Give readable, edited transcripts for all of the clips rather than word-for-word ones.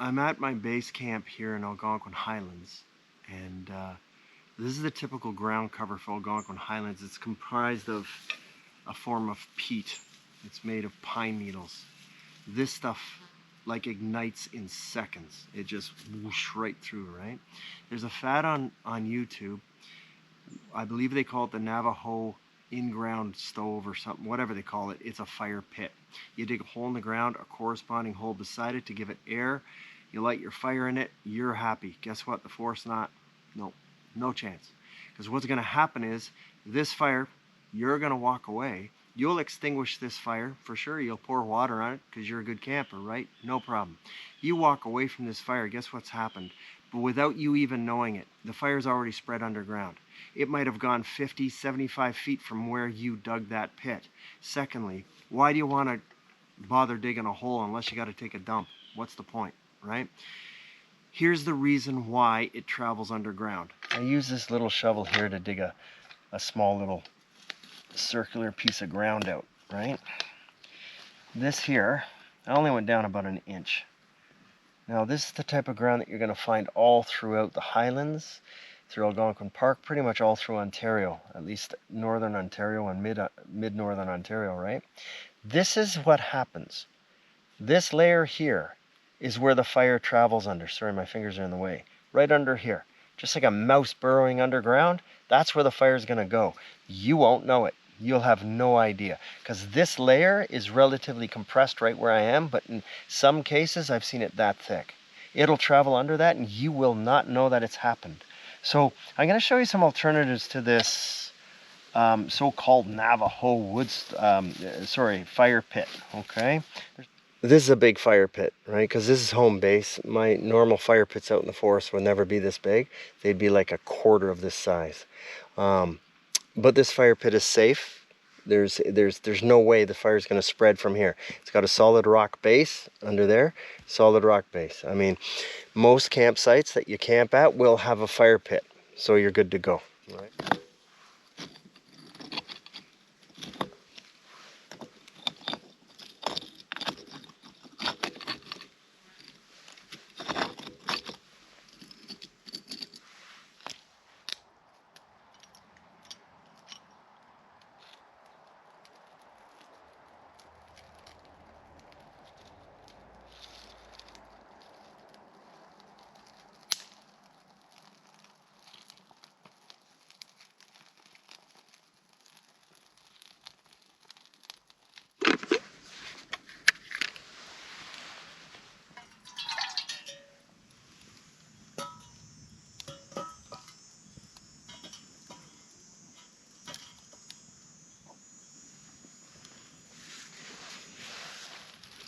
I'm at my base camp here in Algonquin Highlands, and this is the typical ground cover for Algonquin Highlands. It's comprised of a form of peat. It's made of pine needles. This stuff like ignites in seconds. It just whoosh right through, right? There's a fad on YouTube. I believe they call it the Navajo in-ground stove or something, whatever they call it. It's a fire pit. You dig a hole in the ground, a corresponding hole beside it to give it air. You light your fire in it, you're happy. Guess what? The forest not. No, no chance. Because what's going to happen is this fire, you're going to walk away. You'll extinguish this fire for sure. You'll pour water on it because you're a good camper, right? No problem. You walk away from this fire, guess what's happened? But without you even knowing it, the fire's already spread underground. It might have gone 50, 75 feet from where you dug that pit. Secondly, why do you want to bother digging a hole unless you got to take a dump? What's the point, right? Here's the reason why it travels underground. I use this little shovel here to dig a small little circular piece of ground out, right? This here, I only went down about an inch. Now this is the type of ground that you're going to find all throughout the Highlands, through Algonquin Park, pretty much all through Ontario, at least northern Ontario and mid-northern Ontario, right? This is what happens. This layer here is where the fire travels under. Sorry, my fingers are in the way. Right under here. Just like a mouse burrowing underground, that's where the fire is going to go. You won't know it. You'll have no idea. Because this layer is relatively compressed right where I am, but in some cases I've seen it that thick. It'll travel under that and you will not know that it's happened. So I'm going to show you some alternatives to this so-called Navajo fire pit, okay? This is a big fire pit, right? Because this is home base. My normal fire pits out in the forest would never be this big. They'd be like a quarter of this size. But this fire pit is safe. There's no way the fire is going to spread from here. It's got a solid rock base under there, solid rock base. I mean, most campsites that you camp at will have a fire pit, so you're good to go. Right?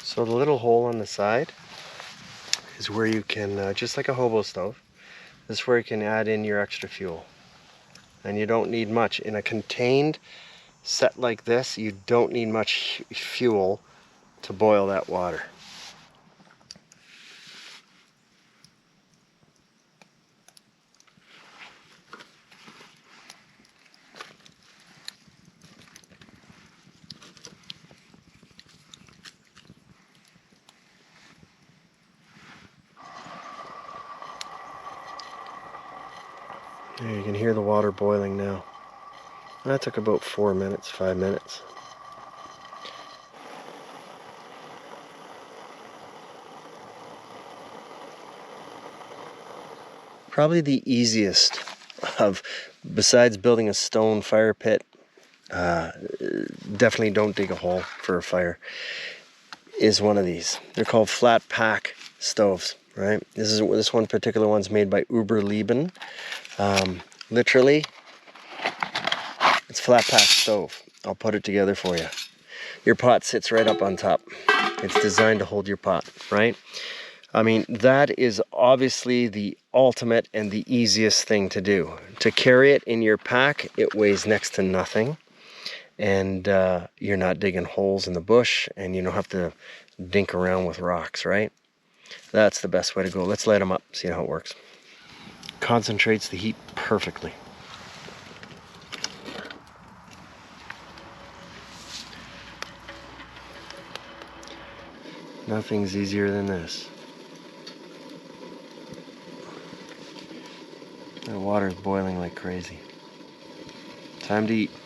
So the little hole on the side is where you can, just like a hobo stove, this is where you can add in your extra fuel. And you don't need much. In a contained set like this, you don't need much fuel to boil that water. There, you can hear the water boiling now. That took about 4 minutes, 5 minutes. Probably the easiest of, besides building a stone fire pit, definitely don't dig a hole for a fire, is one of these. They're called flat pack stoves, right? This one particular one's made by Uberleben. Literally, it's flat pack stove. I'll put it together for you. Your pot sits right up on top. It's designed to hold your pot, right? I mean, that is obviously the ultimate and the easiest thing to do. To carry it in your pack, it weighs next to nothing. And you're not digging holes in the bush, and you don't have to dink around with rocks, right? That's the best way to go. Let's light them up, see how it works. Concentrates the heat perfectly. Nothing's easier than this. The water is boiling like crazy. Time to eat.